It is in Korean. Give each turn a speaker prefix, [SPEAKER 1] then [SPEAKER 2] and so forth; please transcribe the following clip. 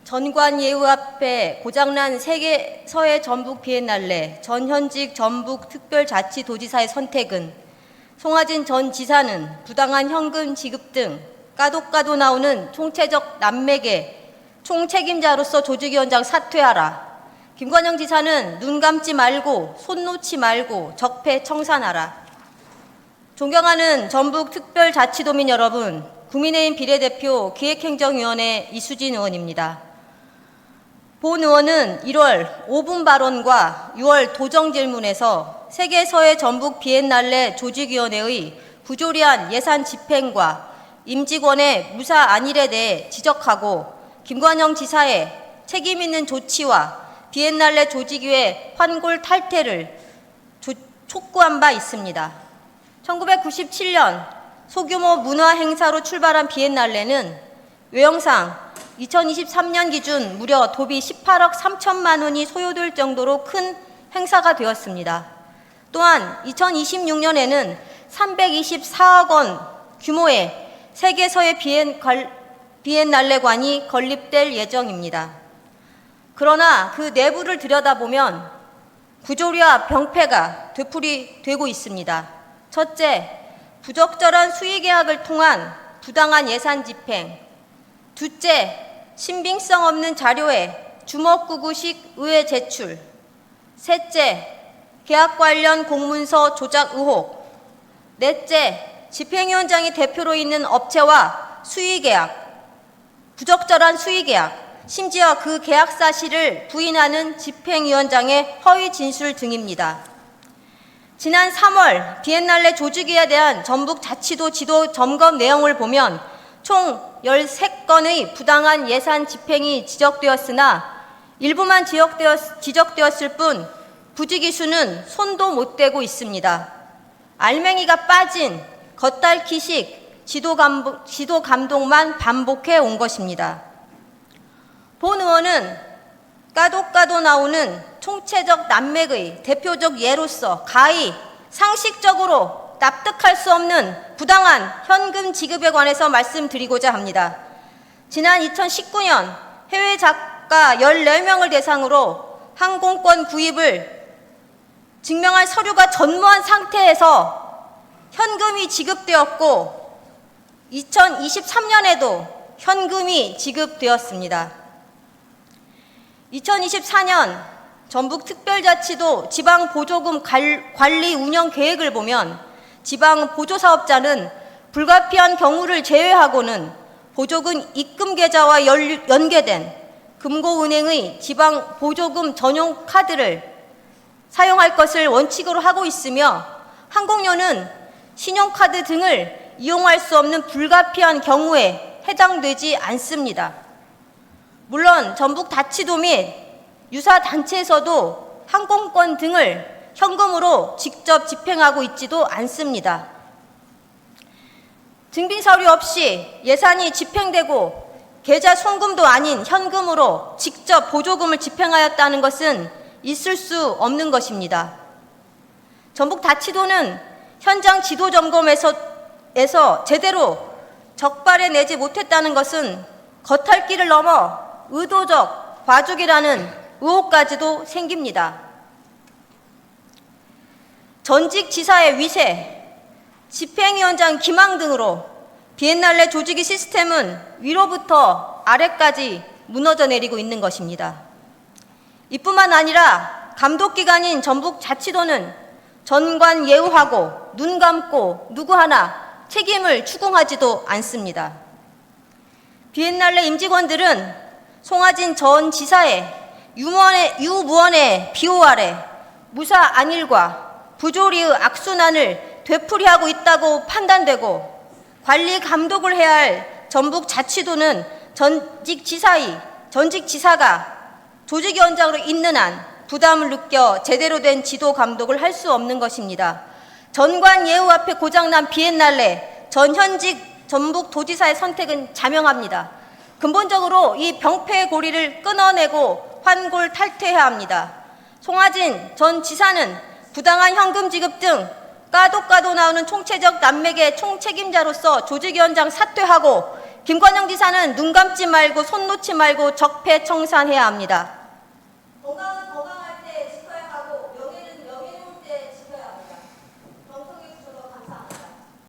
[SPEAKER 1] 전관 예우 앞에 고장난 세계 서해 전북 비엔날레 전현직 전북특별자치도지사의 선택은 송하진 전 지사는 부당한 현금 지급 등 까도 나오는 총체적 난맥의 총책임자로서 조직위원장 사퇴하라. 김관영 지사는 눈 감지 말고 손 놓지 말고 적폐 청산하라. 존경하는 전북특별자치도민 여러분, 국민의힘 비례대표 기획행정위원회 이수진 의원입니다. 본 의원은 1월 5분 발언과 6월 도정 질문에서 세계서해 전북 비엔날레 조직위원회의 부조리한 예산 집행과 임직원의 무사 안일에 대해 지적하고 김관영 지사의 책임 있는 조치와 비엔날레 조직위의 환골 탈퇴를 촉구한 바 있습니다. 1997년 소규모 문화 행사로 출발한 비엔날레는 외형상 2023년 기준 무려 도비 18억 3천만 원이 소요될 정도로 큰 행사가 되었습니다. 또한 2026년에는 324억 원 규모의 세계서해 비엔날레관이 건립될 예정입니다. 그러나 그 내부를 들여다보면 부조리와 병폐가 되풀이되고 있습니다. 첫째, 부적절한 수의계약을 통한 부당한 예산 집행. 둘째, 신빙성 없는 자료에 주먹구구식 의회 제출. 셋째, 계약 관련 공문서 조작 의혹. 넷째, 집행위원장이 대표로 있는 업체와 수의계약, 부적절한 수의계약, 심지어 그 계약 사실을 부인하는 집행위원장의 허위 진술 등입니다. 지난 3월 비엔날레 조직위에 대한 전북자치도 지도 점검 내용을 보면 총 13건의 부당한 예산 집행이 지적되었으나 일부만 지적되었을 뿐 부지기 수는 손도 못 대고 있습니다. 알맹이가 빠진 겉핥기식 지도 감독만 반복해 온 것입니다. 본 의원은 까도 나오는 총체적 난맥의 대표적 예로서 가히 상식적으로 납득할 수 없는 부당한 현금 지급에 관해서 말씀드리고자 합니다. 지난 2019년 해외 작가 14명을 대상으로 항공권 구입을 증명할 서류가 전무한 상태에서 현금이 지급되었고 2023년에도 현금이 지급되었습니다. 2024년 전북특별자치도 지방보조금 관리 운영 계획을 보면 지방보조사업자는 불가피한 경우를 제외하고는 보조금 입금 계좌와 연계된 금고은행의 지방보조금 전용 카드를 사용할 것을 원칙으로 하고 있으며 항공료는 신용카드 등을 이용할 수 없는 불가피한 경우에 해당되지 않습니다. 물론 전북자치도 및 유사 단체에서도 항공권 등을 현금으로 직접 집행하고 있지도 않습니다. 증빙 서류 없이 예산이 집행되고 계좌 송금도 아닌 현금으로 직접 보조금을 집행하였다는 것은 있을 수 없는 것입니다. 전북자치도는 현장 지도 점검에서 제대로 적발해 내지 못했다는 것은 겉핥기를 넘어 의도적 봐주기라는 의혹까지도 생깁니다. 전직 지사의 위세, 집행위원장 기망 등으로 비엔날레 조직위 시스템은 위로부터 아래까지 무너져 내리고 있는 것입니다. 이뿐만 아니라 감독기관인 전북자치도는 전관 예우하고 눈 감고 누구 하나 책임을 추궁하지도 않습니다. 비엔날레 임직원들은 송하진 전 지사의 유무원의 비호 아래 무사 안일과 부조리의 악순환을 되풀이하고 있다고 판단되고 관리 감독을 해야 할 전북자치도는 전직 지사가 조직위원장으로 있는 한 부담을 느껴 제대로 된 지도 감독을 할 수 없는 것입니다. 전관 예우 앞에 고장난 비엔날레 전현직 전북도지사의 선택은 자명합니다. 근본적으로 이 병폐의 고리를 끊어내고 환골 탈퇴해야 합니다. 송하진 전 지사는 부당한 현금 지급 등 까도 나오는 총체적 난맥의 총책임자로서 조직위원장 사퇴하고 김관영 지사는 눈 감지 말고 손 놓지 말고 적폐청산해야 합니다.